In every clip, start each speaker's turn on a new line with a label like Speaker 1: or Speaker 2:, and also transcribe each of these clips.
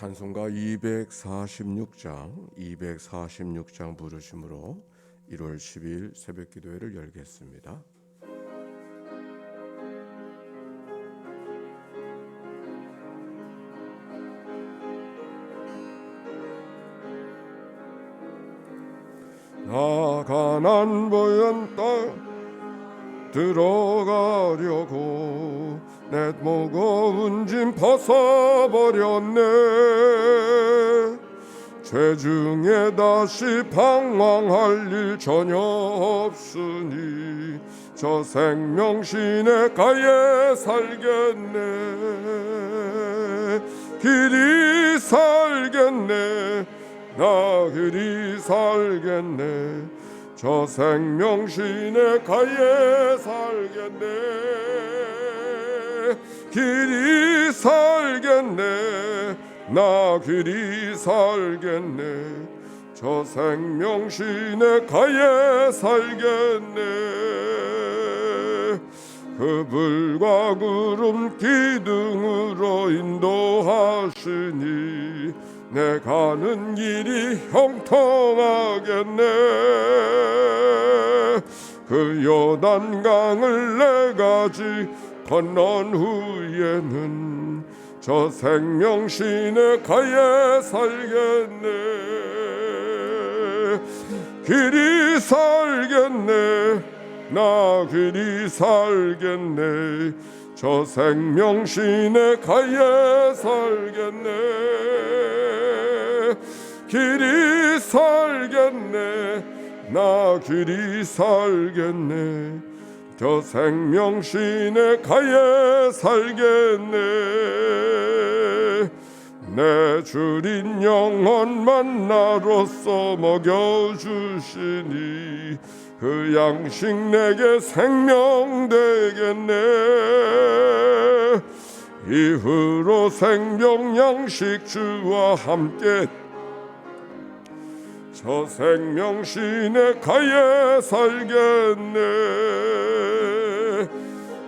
Speaker 1: 찬송가 246장 부르심으로 1월 10일 새벽 기도회를 열겠습니다. 나 가난보연 땅 들어가려고 내 무거운 짐 벗어버렸네. 죄중에 다시 방황할 일 전혀 없으니 저 생명 시내가에 살겠네. 길이 살겠네. 나 길이 살겠네. 저 생명 시내가에 살겠네. 길이 살겠네. 나 길이 살겠네. 저 생명 시내가에 살겠네. 그 불과 구름 기둥으로 인도하시니 내 가는 길이 형통하겠네. 그 요단강을 네 가지 건넌 후에는 저 생명 시내가에 살겠네. 길이 살겠네. 나 길이 살겠네. 저 생명 시내가에 살겠네. 길이 살겠네. 나 길이 살겠네. 저 생명 시내가에 살겠네. 내 주린 영혼 만나로서 먹여주시니 그 양식 내게 생명 되겠네. 이후로 생명 양식 주와 함께 저 생명 시내가에 살겠네.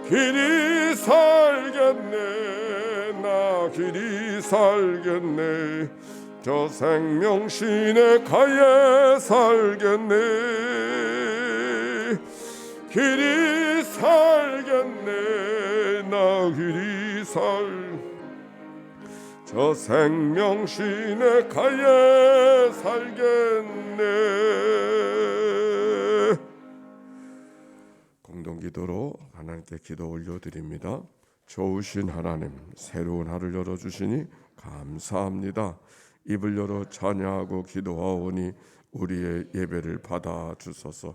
Speaker 1: 길이 살겠네. 나 길이 살겠네. 저 생명 시내가에 살겠네. 길이 살겠네. 나 길이 저 생명 시내가에 살겠네. 공동기도로 하나님께 기도 올려드립니다. 좋으신 하나님, 새로운 하루를 열어주시니 감사합니다. 입을 열어 찬양하고 기도하오니 우리의 예배를 받아주소서.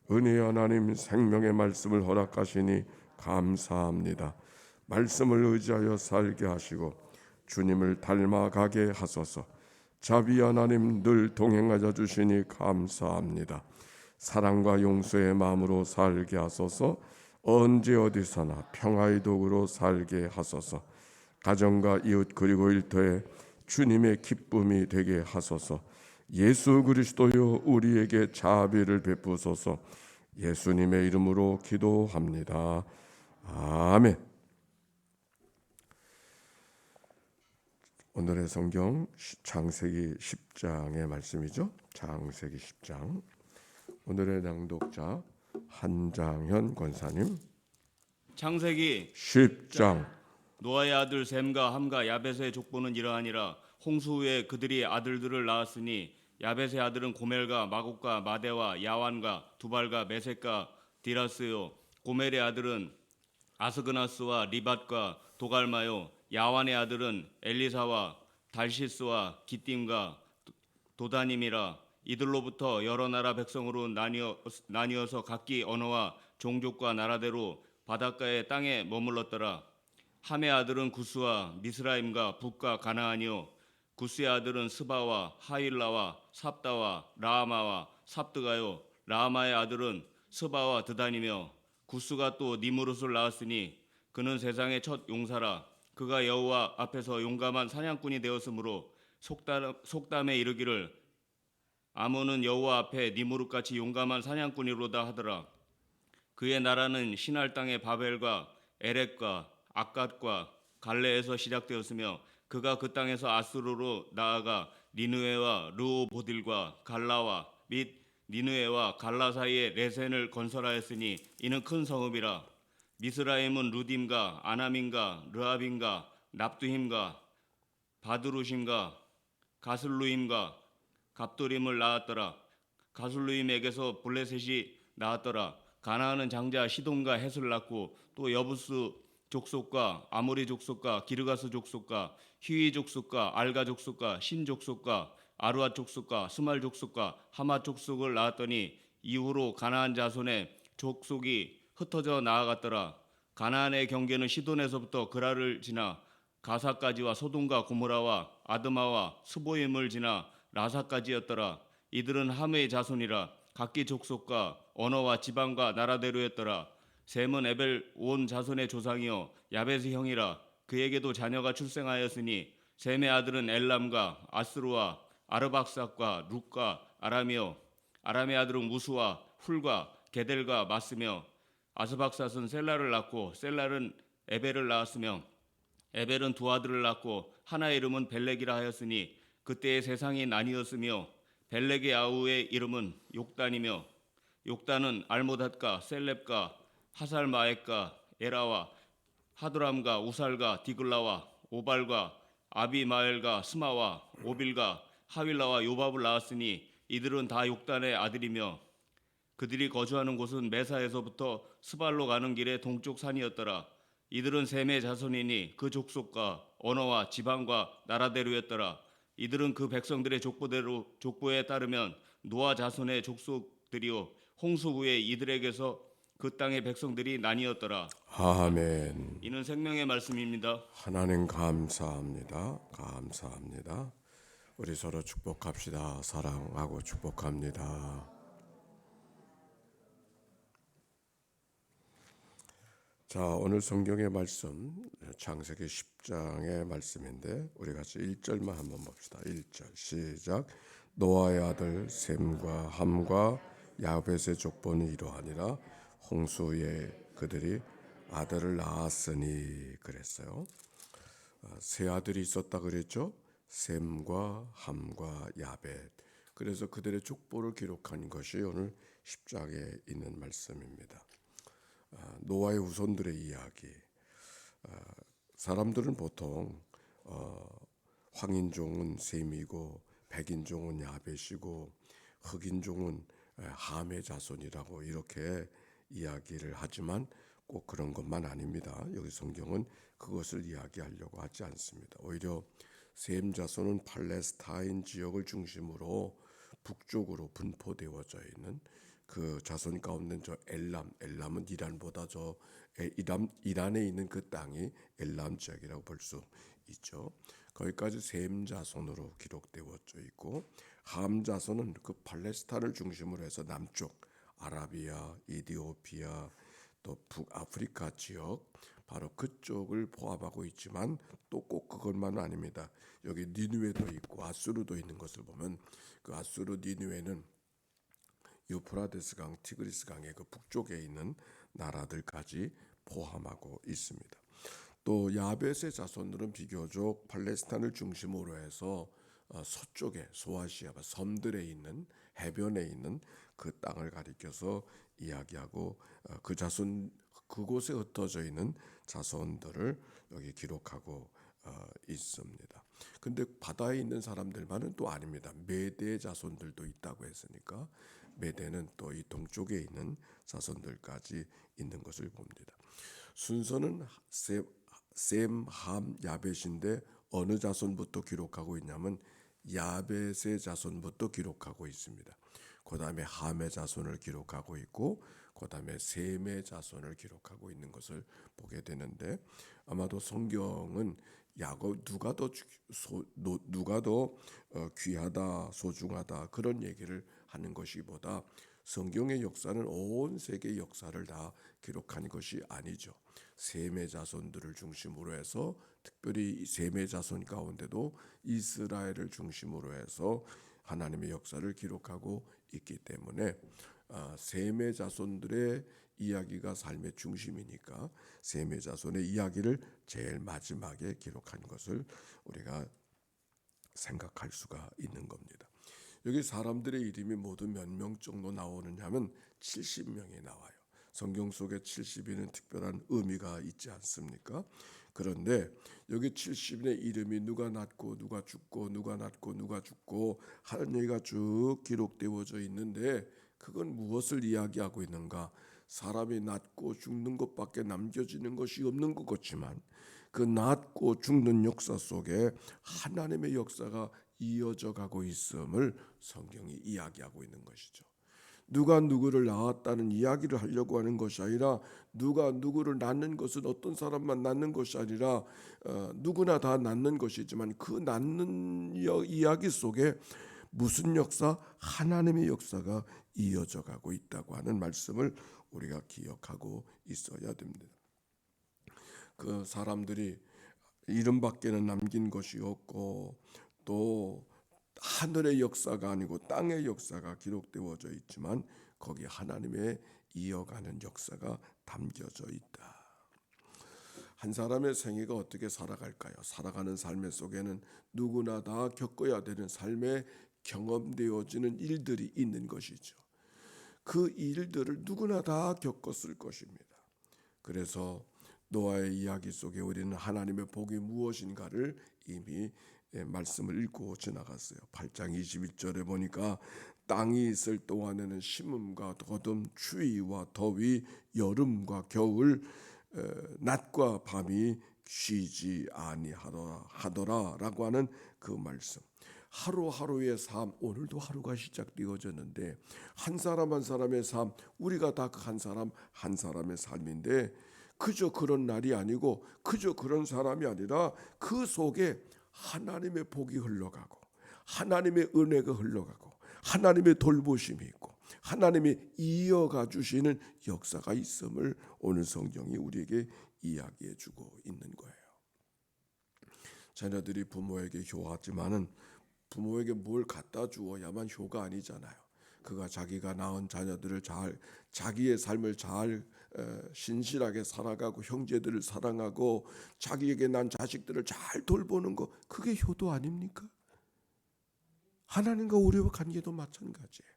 Speaker 1: 은혜의 하나님, 생명의 말씀을 허락하시니 감사합니다. 말씀을 의지하여 살게 하시고 주님을 닮아가게 하소서. 자비 하나님 늘 동행하여 주시니 감사합니다. 사랑과 용서의 마음으로 살게 하소서. 언제 어디서나 평화의 도구로 살게 하소서. 가정과 이웃 그리고 일터에 주님의 기쁨이 되게 하소서. 예수 그리스도여 우리에게 자비를 베푸소서. 예수님의 이름으로 기도합니다. 아멘. 오늘의 성경 창세기 10장의 말씀이죠. 창세기 10장. 오늘의 낭독자 한장현 권사님.
Speaker 2: 창세기
Speaker 1: 10장.
Speaker 2: 노아의 아들 셈과 함과 야벳의 족보는 이러하니라. 홍수 후에 그들이 아들들을 낳았으니 야벳의 아들은 고멜과 마곡과 마대와 야완과 두발과 메섹과 디라스요. 고멜의 아들은 아스그나스와 리밧과 도갈마요. 야완의 아들은 엘리사와 달시스와 기띔과 도다님이라. 이들로부터 여러 나라 백성으로 나뉘어서 각기 언어와 종족과 나라대로 바닷가의 땅에 머물렀더라. 함의 아들은 구스와 미스라임과 북과 가나안이요. 구스의 아들은 스바와 하일라와 삽다와 라하마와 삽드가요. 라하마의 아들은 스바와 드단이며 구스가 또 니무롯을 낳았으니 그는 세상의 첫 용사라. 그가 여호와 앞에서 용감한 사냥꾼이 되었으므로 속담에 이르기를 아몬은 여호와 앞에 니무롯같이 용감한 사냥꾼이로다 하더라. 그의 나라는 신할 땅의 바벨과 에렉과 악갓과 갈레에서 시작되었으며 그가 그 땅에서 아수르로 나아가 니느웨와 르호보딜과 갈라와 및 니느웨와 갈라 사이에 레센을 건설하였으니 이는 큰 성읍이라. 미스라임은 루딤과 아남임과 르압임과 납두힘과 바드루심과 가슬루임과 갑도림을 낳았더라. 가슬루임에게서 블레셋이 낳았더라. 가나안은 장자 시돈과 헷을 낳고 또 여부스 족속과 아모리 족속과 기르가스 족속과 히위 족속과 알가 족속과 신 족속과 아루아 족속과 스말 족속과 하마 족속을 낳았더니 이후로 가나안 자손의 족속이 흩어져 나아갔더라. 가나안의 경계는 시돈에서부터 그라를 지나 가사까지와 소돔과 고모라와 아드마와 스보임을 지나 라사까지였더라. 이들은 함의 자손이라. 각기 족속과 언어와 지방과 나라대로였더라. 셈은 에벨 온 자손의 조상이요 야벳의 형이라. 그에게도 자녀가 출생하였으니 셈의 아들은 엘람과 아스루와 아르박삭과 룻과 아람이요 아람의 아들은 무수와 훌과 게델과 마스며 아스박삿은 셀라를 낳고 셀라는 에벨을 낳았으며 에벨은 두 아들을 낳고 하나의 이름은 벨렉이라 하였으니 그때의 세상이 나뉘었으며 벨렉의 아우의 이름은 욕단이며 욕단은 알모닷과 셀렙과 하살마액과 에라와 하드람과 우살과 디글라와 오발과 아비마엘과 스마와 오빌과 하윌라와 요밥을 낳았으니 이들은 다 욕단의 아들이며 그들이 거주하는 곳은 메사에서부터 스발로 가는 길의 동쪽 산이었더라. 이들은 셈의 자손이니 그 족속과 언어와 지방과 나라대로였더라. 이들은 그 백성들의 족보에 따르면 노아 자손의 족속들이요 홍수 후에 이들에게서 그 땅의 백성들이 나뉘었더라.
Speaker 1: 아멘.
Speaker 2: 이는 생명의 말씀입니다.
Speaker 1: 하나님 감사합니다. 감사합니다. 우리 서로 축복합시다. 사랑하고 축복합니다. 자, 오늘 성경의 말씀 창세기 10장의 말씀인데 우리 같이 1절만 한번 봅시다. 1절 시작. 노아의 아들 셈과 함과 야벳의 족보는 이러하니라. 홍수에 그들이 아들을 낳았으니 그랬어요. 세 아들이 있었다 그랬죠. 셈과 함과 야벳. 그래서 그들의 족보를 기록한 것이 오늘 10장에 있는 말씀입니다. 노아의 후손들의 이야기. 사람들은 보통 황인종은 셈이고 백인종은 야벳이고 흑인종은 함의 자손이라고 이렇게 이야기를 하지만 꼭 그런 것만 아닙니다. 여기 성경은 그것을 이야기하려고 하지 않습니다. 오히려 셈 자손은 팔레스타인 지역을 중심으로 북쪽으로 분포되어져 있는 그 자손 가운데 저 엘람은 이란보다 저 이란에 있는 그 땅이 엘람 지역이라고 볼 수 있죠. 거기까지 셈 자손으로 기록되어져 있고 함 자손은 그 팔레스타인을 중심으로 해서 남쪽 아라비아, 이디오피아 또 북아프리카 지역 바로 그쪽을 포함하고 있지만 또 꼭 그것만은 아닙니다. 여기 니느웨도 있고 아수르도 있는 것을 보면 그 아수르 니느웨는 유프라데스 강, 티그리스 강의 그 북쪽에 있는 나라들까지 포함하고 있습니다. 또 야벳의 자손들은 비교적 팔레스타인을 중심으로 해서 서쪽에 소아시아 섬들에 있는 해변에 있는 그 땅을 가리켜서 이야기하고 그 자손 그곳에 흩어져 있는 자손들을 여기 기록하고 있습니다. 근데 바다에 있는 사람들만은 또 아닙니다. 메대의 자손들도 있다고 했으니까 메대는 또 이 동쪽에 있는 자손들까지 있는 것을 봅니다. 순서는 셈, 함, 야벳인데 어느 자손부터 기록하고 있냐면 야벳의 자손부터 기록하고 있습니다. 그 다음에 함의 자손을 기록하고 있고 그 다음에 셈의 자손을 기록하고 있는 것을 보게 되는데 아마도 성경은 누가 더 귀하다 소중하다 그런 얘기를 하는 것이보다 성경의 역사는 온 세계의 역사를 다 기록한 것이 아니죠. 셈의 자손들을 중심으로 해서 특별히 셈의 자손 가운데도 이스라엘을 중심으로 해서 하나님의 역사를 기록하고 있기 때문에 셈의 자손들의 이야기가 삶의 중심이니까 셈의 자손의 이야기를 제일 마지막에 기록한 것을 우리가 생각할 수가 있는 겁니다. 여기 사람들의 이름이 모두 몇 명 정도 나오느냐면 70명이 나와요. 성경 속에 70인은 특별한 의미가 있지 않습니까? 그런데 여기 70인의 이름이 누가 낳고 누가 죽고 누가 낳고 누가 죽고 하는 얘기가 쭉 기록되어져 있는데 그건 무엇을 이야기하고 있는가? 사람이 낳고 죽는 것밖에 남겨지는 것이 없는 것 같지만 그 낳고 죽는 역사 속에 하나님의 역사가 이어져 가고 있음을 성경이 이야기하고 있는 것이죠. 누가 누구를 낳았다는 이야기를 하려고 하는 것이 아니라 누가 누구를 낳는 것은 어떤 사람만 낳는 것이 아니라 누구나 다 낳는 것이지만 그 낳는 이야기 속에 무슨 역사? 하나님의 역사가 이어져 가고 있다고 하는 말씀을 우리가 기억하고 있어야 됩니다. 그 사람들이 이름밖에는 남긴 것이 없고 또 하늘의 역사가 아니고 땅의 역사가 기록되어져 있지만 거기 하나님의 이어가는 역사가 담겨져 있다. 한 사람의 생애가 어떻게 살아갈까요? 살아가는 삶의 속에는 누구나 다 겪어야 되는 삶에 경험되어지는 일들이 있는 것이죠. 그 일들을 누구나 다 겪었을 것입니다. 그래서 노아의 이야기 속에 우리는 하나님의 복이 무엇인가를 이미 말씀을 읽고 지나갔어요. 8장 21절에 보니까 땅이 있을 동안에는 심음과 거둠, 추위와 더위, 여름과 겨울, 낮과 밤이 쉬지 아니하더라라고 하는 그 말씀. 하루하루의 삶, 오늘도 하루가 시작되어졌는데 한 사람 한 사람의 삶, 우리가 다 한 사람 한 사람의 삶인데 그저 그런 날이 아니고 그저 그런 사람이 아니라 그 속에 하나님의 복이 흘러가고 하나님의 은혜가 흘러가고 하나님의 돌보심이 있고 하나님이 이어가 주시는 역사가 있음을 오늘 성경이 우리에게 이야기해 주고 있는 거예요. 자녀들이 부모에게 효하지만은 부모에게 뭘 갖다 주어야만 효가 아니잖아요. 그가 자기가 낳은 자녀들을 잘 자기의 삶을 잘 신실하게 살아가고 형제들을 사랑하고 자기에게 난 자식들을 잘 돌보는 거 그게 효도 아닙니까? 하나님과 우리와 관계도 마찬가지예요.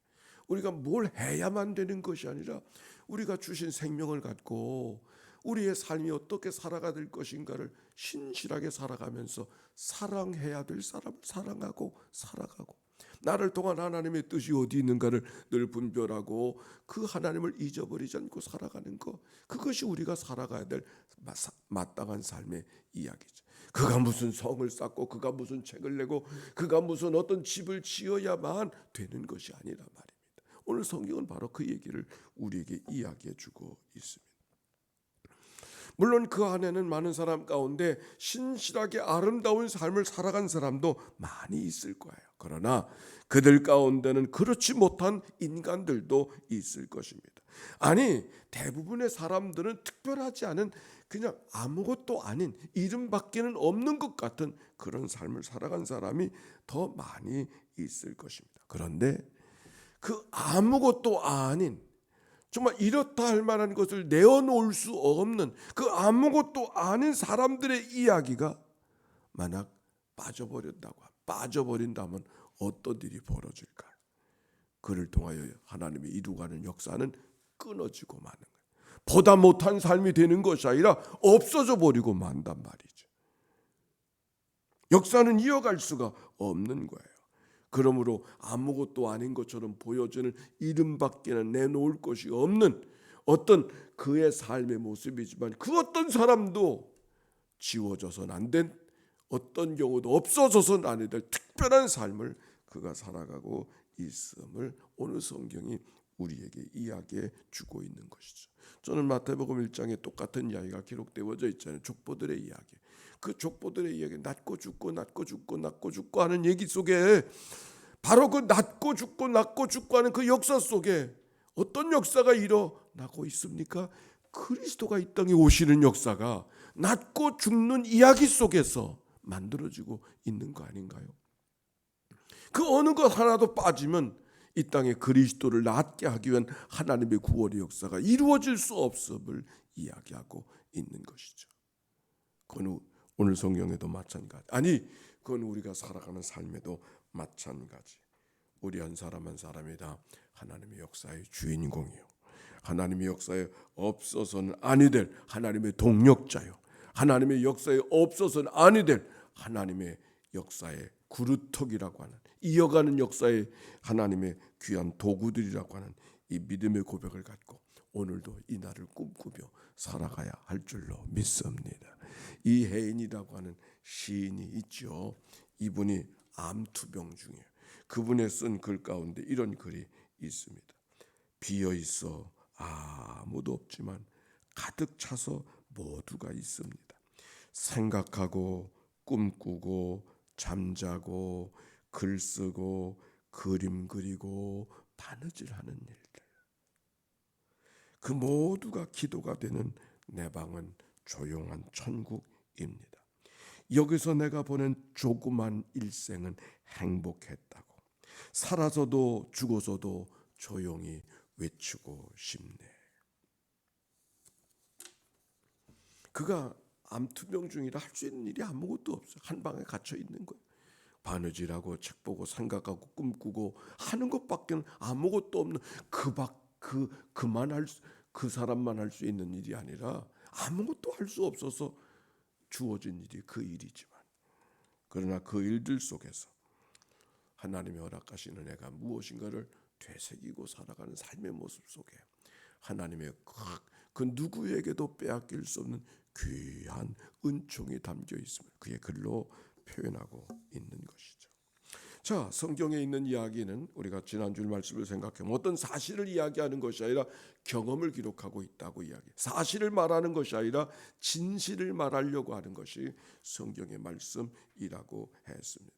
Speaker 1: 우리가 뭘 해야만 되는 것이 아니라 우리가 주신 생명을 갖고 우리의 삶이 어떻게 살아가 될 것인가를 신실하게 살아가면서 사랑해야 될 사람을 사랑하고 살아가고 나를 통한 하나님의 뜻이 어디 있는가를 늘 분별하고 그 하나님을 잊어버리지 않고 살아가는 것 그것이 우리가 살아가야 될 마땅한 삶의 이야기죠. 그가 무슨 성을 쌓고 그가 무슨 책을 내고 그가 무슨 어떤 집을 지어야만 되는 것이 아니라 말입니다. 오늘 성경은 바로 그 얘기를 우리에게 이야기해 주고 있습니다. 물론 그 안에는 많은 사람 가운데 신실하게 아름다운 삶을 살아간 사람도 많이 있을 거예요. 그러나 그들 가운데는 그렇지 못한 인간들도 있을 것입니다. 아니 대부분의 사람들은 특별하지 않은 그냥 아무것도 아닌 이름밖에는 없는 것 같은 그런 삶을 살아간 사람이 더 많이 있을 것입니다. 그런데 그 아무것도 아닌 정말 이렇다 할 만한 것을 내어놓을 수 없는 그 아무것도 아닌 사람들의 이야기가 만약 빠져버린다면 어떤 일이 벌어질까? 그를 통하여 하나님이 이루가는 역사는 끊어지고 마는 거예요. 보다 못한 삶이 되는 것이 아니라 없어져 버리고 만단 말이죠. 역사는 이어갈 수가 없는 거예요. 그러므로 아무것도 아닌 것처럼 보여지는 이름밖에는 내놓을 것이 없는 어떤 그의 삶의 모습이지만 그 어떤 사람도 지워져서는 안 된 어떤 경우도 없어져서는 안 될 특별한 삶을 그가 살아가고 있음을 오늘 성경이 우리에게 이야기해 주고 있는 것이죠. 저는 마태복음 1장에 똑같은 이야기가 기록되어져 있잖아요. 족보들의 이야기. 그 족보들의 이야기 낳고 죽고 낳고 죽고 낳고 죽고 하는 얘기 속에 바로 그 낳고 죽고 낳고 죽고 하는 그 역사 속에 어떤 역사가 일어나고 있습니까? 그리스도가 이 땅에 오시는 역사가 낳고 죽는 이야기 속에서 만들어지고 있는 거 아닌가요? 그 어느 것 하나도 빠지면 이 땅에 그리스도를 낫게 하기 위한 하나님의 구원의 역사가 이루어질 수 없음을 이야기하고 있는 것이죠. 그건 오늘 성경에도 마찬가지. 아니, 그건 우리가 살아가는 삶에도 마찬가지. 우리 한 사람 한 사람이 다 하나님의 역사의 주인공이요, 하나님의 역사에 없어서는 아니 될 하나님의 동력자요, 하나님의 역사에 없어서는 아니 될 하나님의 역사의 그루터기라고 하는, 이어가는 역사의 하나님의 귀한 도구들이라고 하는 이 믿음의 고백을 갖고 오늘도 이 날을 꿈꾸며 살아가야 할 줄로 믿습니다. 이 해인이라고 하는 시인이 있죠. 이분이 암투병 중이에요. 그분의 쓴 글 가운데 이런 글이 있습니다. 비어 있어 아무도 없지만 가득 차서 모두가 있습니다. 생각하고 꿈꾸고 잠자고 글 쓰고 그림 그리고 바느질하는 일들, 그 모두가 기도가 되는 내 방은 조용한 천국입니다. 여기서 내가 보낸 조그만 일생은 행복했다고, 살아서도 죽어서도 조용히 외치고 싶네. 그가 암투병 중이라 할 수 있는 일이 아무것도 없어요. 한 방에 갇혀 있는 거예요. 바느질하고 책 보고 생각하고 꿈꾸고 하는 것밖에는 아무것도 없는 그 사람만 할 수 있는 일이 아니라 아무것도 할 수 없어서 주어진 일이 그 일이지만, 그러나 그 일들 속에서 하나님의 허락하시는 은혜가 무엇인가를 되새기고 살아가는 삶의 모습 속에 하나님의 그 누구에게도 빼앗길 수 없는 귀한 은총이 담겨 있음을 그의 글로 표현하고 있는 것이죠. 자, 성경에 있는 이야기는 우리가 지난주 말씀을 생각하면 어떤 사실을 이야기하는 것이 아니라 경험을 기록하고 있다고 이야기. 사실을 말하는 것이 아니라 진실을 말하려고 하는 것이 성경의 말씀이라고 했습니다.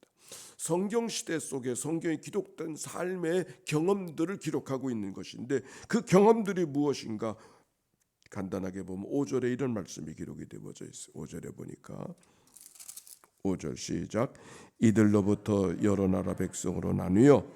Speaker 1: 성경 시대 속에 성경에 기록된 삶의 경험들을 기록하고 있는 것인데, 그 경험들이 무엇인가 간단하게 보면 5절에 이런 말씀이 기록이 되어져 있어요. 5절에 보니까 5절 시작. 이들로부터 여러 나라 백성으로 나뉘어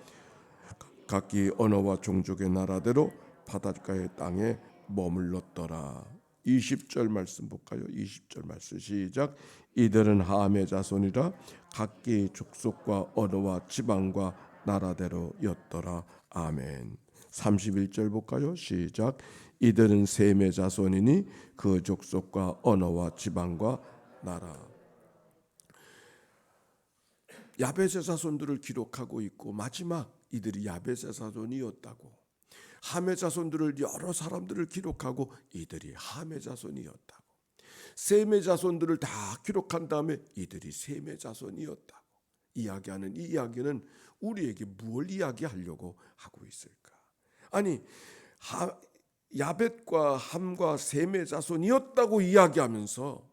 Speaker 1: 각기 언어와 종족의 나라대로 바닷가의 땅에 머물렀더라. 20절 말씀 볼까요? 20절 말씀 시작. 이들은 함의 자손이라 각기 족속과 언어와 지방과 나라대로였더라. 아멘. 31절 볼까요? 시작. 이들은 셈의 자손이니 그 족속과 언어와 지방과 나라. 야벳의 자손들을 기록하고 있고, 마지막 이들이 야벳의 자손이었다고, 함의 자손들을 여러 사람들을 기록하고 이들이 함의 자손이었다고, 셈의 자손들을 다 기록한 다음에 이들이 셈의 자손이었다고 이야기하는 이 이야기는 우리에게 무엇을 이야기하려고 하고 있을까? 아니, 야벳과 함과 셈의 자손이었다고 이야기하면서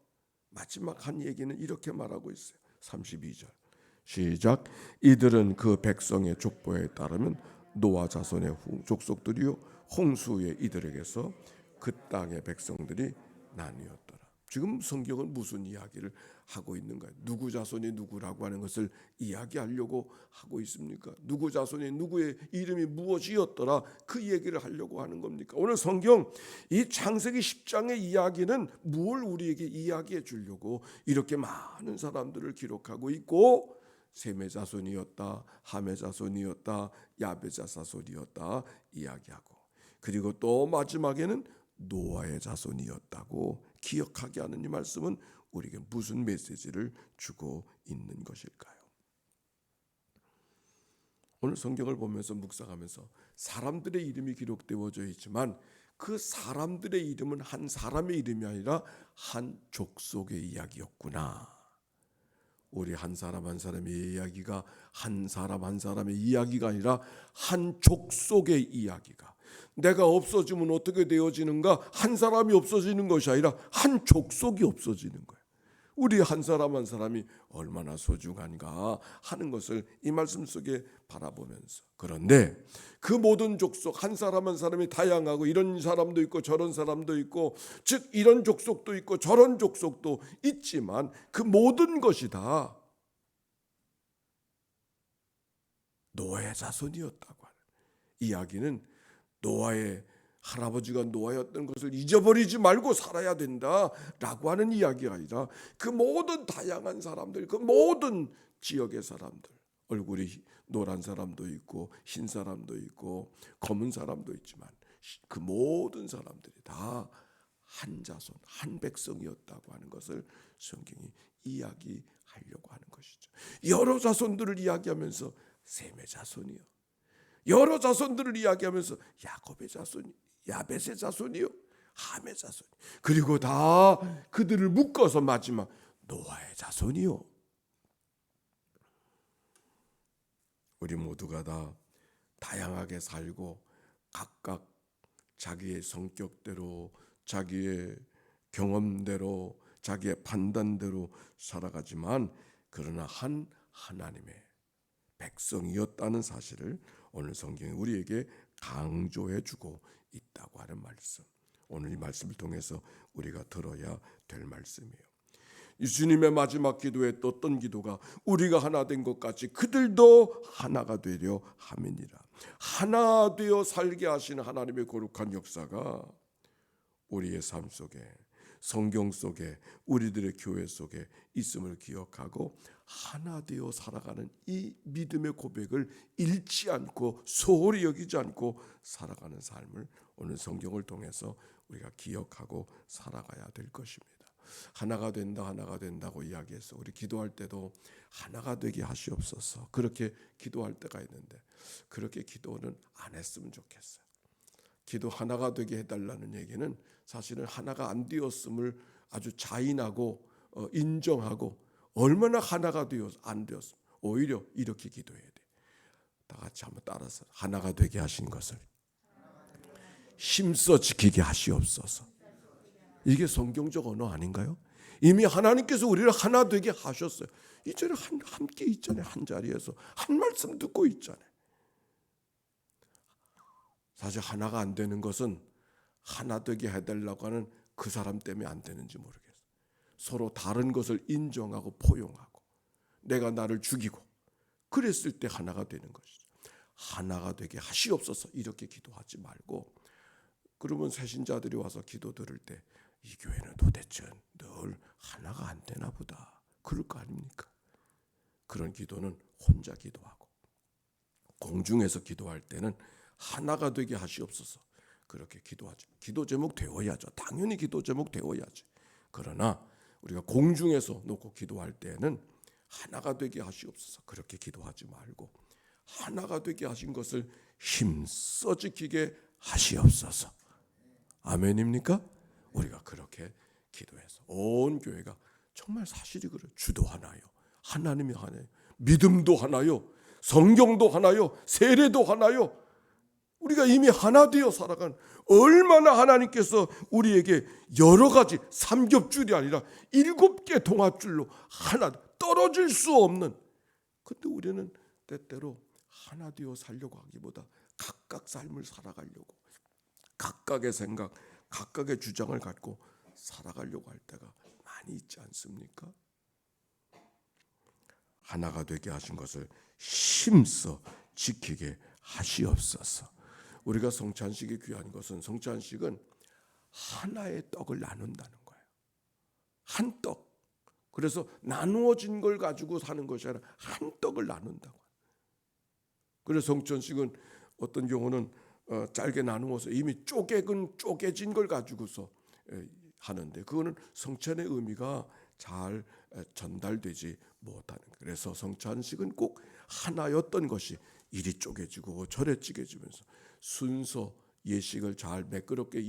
Speaker 1: 마지막 한 얘기는 이렇게 말하고 있어요. 32절 시작. 이들은 그 백성의 족보에 따르면 노아 자손의 족속들이요 홍수의 이들에게서 그 땅의 백성들이 나뉘었더라. 지금 성경은 무슨 이야기를 하고 있는가요? 누구 자손이 누구라고 하는 것을 이야기하려고 하고 있습니까? 누구 자손이 누구의 이름이 무엇이었더라, 그 얘기를 하려고 하는 겁니까? 오늘 성경 이 창세기 10장의 이야기는 무엇을 우리에게 이야기해 주려고 이렇게 많은 사람들을 기록하고 있고, 셈의 자손이었다, 함의 자손이었다, 야벳의 자손이었다 이야기하고, 그리고 또 마지막에는 노아의 자손이었다고 기억하게 하는 이 말씀은 우리에게 무슨 메시지를 주고 있는 것일까요? 오늘 성경을 보면서 묵상하면서 사람들의 이름이 기록되어져 있지만 그 사람들의 이름은 한 사람의 이름이 아니라 한 족속의 이야기였구나. 우리 한 사람 한 사람의 이야기가 한 사람 한 사람의 이야기가 아니라 한 족속의 이야기가, 내가 없어지면 어떻게 되어지는가, 한 사람이 없어지는 것이 아니라 한 족속이 없어지는 거예요. 우리 한 사람 한 사람이 얼마나 소중한가 하는 것을 이 말씀 속에 바라보면서, 그런데 그 모든 족속, 한 사람 한 사람이 다양하고 이런 사람도 있고 저런 사람도 있고, 즉 이런 족속도 있고 저런 족속도 있지만 그 모든 것이 다 노아의 자손이었다고 하는, 이야기는 노아의 할아버지가 노아였던 것을 잊어버리지 말고 살아야 된다라고 하는 이야기가 아니라 그 모든 다양한 사람들, 그 모든 지역의 사람들, 얼굴이 노란 사람도 있고 흰 사람도 있고 검은 사람도 있지만 그 모든 사람들이 다 한 자손, 한 백성이었다고 하는 것을 성경이 이야기하려고 하는 것이죠. 여러 자손들을 이야기하면서 셈의 자손이요, 여러 자손들을 이야기하면서 야곱의 자손이, 야벳의 자손이요, 함의 자손, 그리고 다 그들을 묶어서 마지막 노아의 자손이요. 우리 모두가 다 다양하게 살고 각각 자기의 성격대로, 자기의 경험대로, 자기의 판단대로 살아가지만 그러나 한 하나님의 백성이었다는 사실을 오늘 성경이 우리에게 강조해주고 있다고 하는 말씀, 오늘 이 말씀을 통해서 우리가 들어야 될 말씀이에요. 예수님의 마지막 기도에 떴던 기도가 우리가 하나 된 것 같이 그들도 하나가 되려 함이니라. 하나 되어 살게 하시는 하나님의 거룩한 역사가 우리의 삶 속에, 성경 속에, 우리들의 교회 속에 있음을 기억하고 하나 되어 살아가는 이 믿음의 고백을 잃지 않고 소홀히 여기지 않고 살아가는 삶을 오늘 성경을 통해서 우리가 기억하고 살아가야 될 것입니다. 하나가 된다, 하나가 된다고 이야기해서 우리 기도할 때도 하나가 되게 하시옵소서, 그렇게 기도할 때가 있는데 그렇게 기도는 안 했으면 좋겠어요. 기도 하나가 되게 해달라는 얘기는 사실은 하나가 안 되었음을 아주 자인하고 인정하고 얼마나 하나가 안 되었음, 오히려 이렇게 기도해야 돼. 다 같이 한번 따라서 하나가 되게 하신 것을 힘써 지키게 하시옵소서. 이게 성경적 언어 아닌가요? 이미 하나님께서 우리를 하나 되게 하셨어요. 이제는 함께 있잖아요. 한 자리에서 한 말씀 듣고 있잖아요. 사실 하나가 안 되는 것은 하나 되게 해달라고 하는 그 사람 때문에 안 되는지 모르겠어요. 서로 다른 것을 인정하고 포용하고 내가 나를 죽이고 그랬을 때 하나가 되는 것이죠. 하나가 되게 하시옵소서 이렇게 기도하지 말고, 그러면 새신자들이 와서 기도 들을 때 이 교회는 도대체 늘 하나가 안 되나 보다 그럴 거 아닙니까? 그런 기도는 혼자 기도하고 공중에서 기도할 때는 하나가 되게 하시옵소서 그렇게 기도하죠. 기도 제목 되어야죠. 당연히 기도 제목 되어야지. 그러나 우리가 공중에서 놓고 기도할 때는 하나가 되게 하시옵소서 그렇게 기도하지 말고 하나가 되게 하신 것을 힘써 지키게 하시옵소서. 아멘입니까? 우리가 그렇게 기도해서 온 교회가 정말 사실이 그래요. 주도 하나요, 하나님이 하나요, 믿음도 하나요, 성경도 하나요, 세례도 하나요. 우리가 이미 하나 되어 살아간, 얼마나 하나님께서 우리에게 여러 가지 삼겹줄이 아니라 7개 동아줄로 하나 떨어질 수 없는, 근데 우리는 때때로 하나 되어 살려고 하기보다 각각 삶을 살아가려고 각각의 생각, 각각의 주장을 갖고 살아가려고 할 때가 많이 있지 않습니까? 하나가 되게 하신 것을 힘써 지키게 하시옵소서. 우리가 성찬식이 귀한 것은, 성찬식은 하나의 떡을 나눈다는 거예요. 한 떡. 그래서 나누어진 걸 가지고 사는 것이 아니라 한 떡을 나눈다고. 그래서 성찬식은 어떤 경우는 짧게 나누어서 이미 쪼개진 걸 가지고서 하는데 그거는 성찬의 의미가 잘 전달되지 못하는 거예요. 그래서 성찬식은 꼭 하나였던 것이 이리 쪼개지고 저리 쪼개지면서 순서 예식을 잘 매끄럽게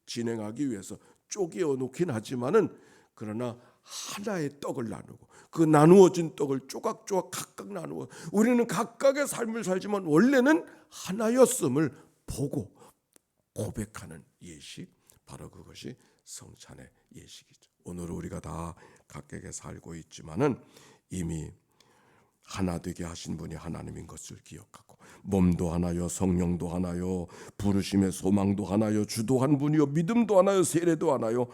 Speaker 1: 진행하기 위해서 쪼개어 놓긴 하지만은, 그러나 하나의 떡을 나누고 그 나누어진 떡을 조각조각 각각 나누어 우리는 각각의 삶을 살지만 원래는 하나였음을 보고 고백하는 예식, 바로 그것이 성찬의 예식이죠. 오늘 우리가 다 각각에 살고 있지만은 이미 하나 되게 하신 분이 하나님인 것을 기억하고, 몸도 하나요, 성령도 하나요, 부르심의 소망도 하나요, 주도 한 분이요, 믿음도 하나요, 세례도 하나요,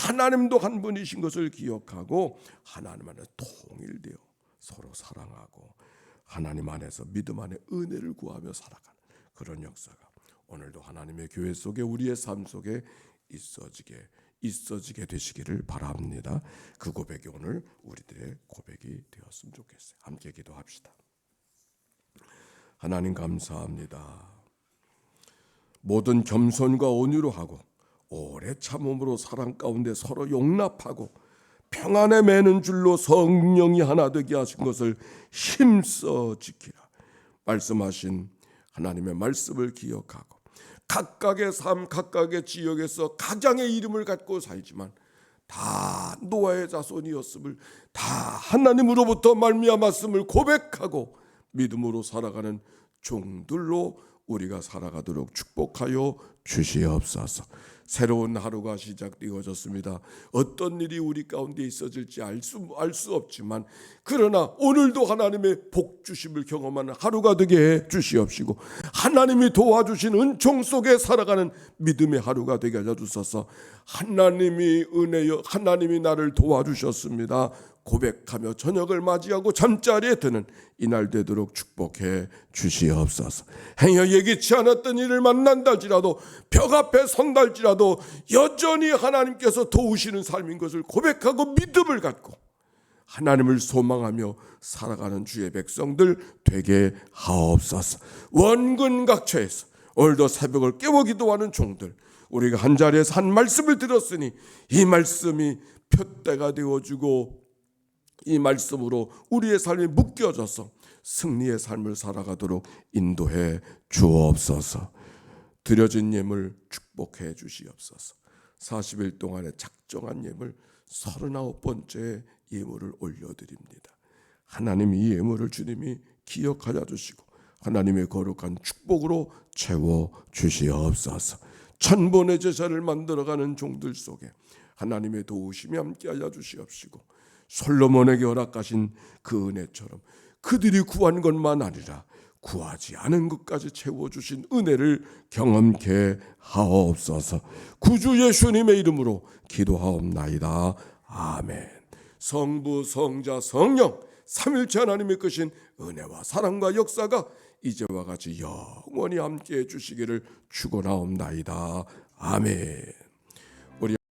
Speaker 1: 하나님도 한 분이신 것을 기억하고 하나님 안에 통일되어 서로 사랑하고 하나님 안에서 믿음 안에 은혜를 구하며 살아가는, 그런 역사가 오늘도 하나님의 교회 속에 우리의 삶 속에 있어지게 되시기를 바랍니다. 그 고백이 오늘 우리들의 고백이 되었으면 좋겠어요. 함께 기도합시다. 하나님 감사합니다. 모든 겸손과 온유로 하고 오래 참음으로 사랑 가운데 서로 용납하고 평안에 매는 줄로 성령이 하나 되게 하신 것을 힘써 지키라. 말씀하신 하나님의 말씀을 기억하고 각각의 삶, 각각의 지역에서 각양의 이름을 갖고 살지만 다 노아의 자손이었음을, 다 하나님으로부터 말미암았음을 고백하고 믿음으로 살아가는 종들로 우리가 살아가도록 축복하여 주시옵소서. 새로운 하루가 시작되어졌습니다. 어떤 일이 우리 가운데 있어질지 알 수 없지만 그러나 오늘도 하나님의 복 주심을 경험하는 하루가 되게 해 주시옵시고 하나님이 도와주신 은총 속에 살아가는 믿음의 하루가 되게 하여 주소서. 하나님이 은혜여 하나님이 나를 도와주셨습니다 고백하며 저녁을 맞이하고 잠자리에 드는 이날 되도록 축복해 주시옵소서. 행여 예기치 않았던 일을 만난달지라도 벽 앞에 선달지라도 여전히 하나님께서 도우시는 삶인 것을 고백하고 믿음을 갖고 하나님을 소망하며 살아가는 주의 백성들 되게 하옵소서. 원근각처에서 오늘도 새벽을 깨워 기도하는 종들, 우리가 한자리에서 한 말씀을 들었으니 이 말씀이 표대가 되어주고 이 말씀으로 우리의 삶이 묶여져서 승리의 삶을 살아가도록 인도해 주옵소서. 드려진 예물 축복해 주시옵소서. 40일 동안에 작정한 예물 39번째 예물을 올려드립니다. 하나님 이 예물을 주님이 기억하여 주시고 하나님의 거룩한 축복으로 채워 주시옵소서. 천번의 제사를 만들어가는 종들 속에 하나님의 도우심이 함께하여 주시옵시고 솔로몬에게 허락하신 그 은혜처럼 그들이 구한 것만 아니라 구하지 않은 것까지 채워주신 은혜를 경험케 하옵소서. 구주 예수님의 이름으로 기도하옵나이다. 아멘. 성부 성자 성령 삼일체 하나님의 크신 은혜와 사랑과 역사가 이제와 같이 영원히 함께해 주시기를 축원하옵나이다. 아멘.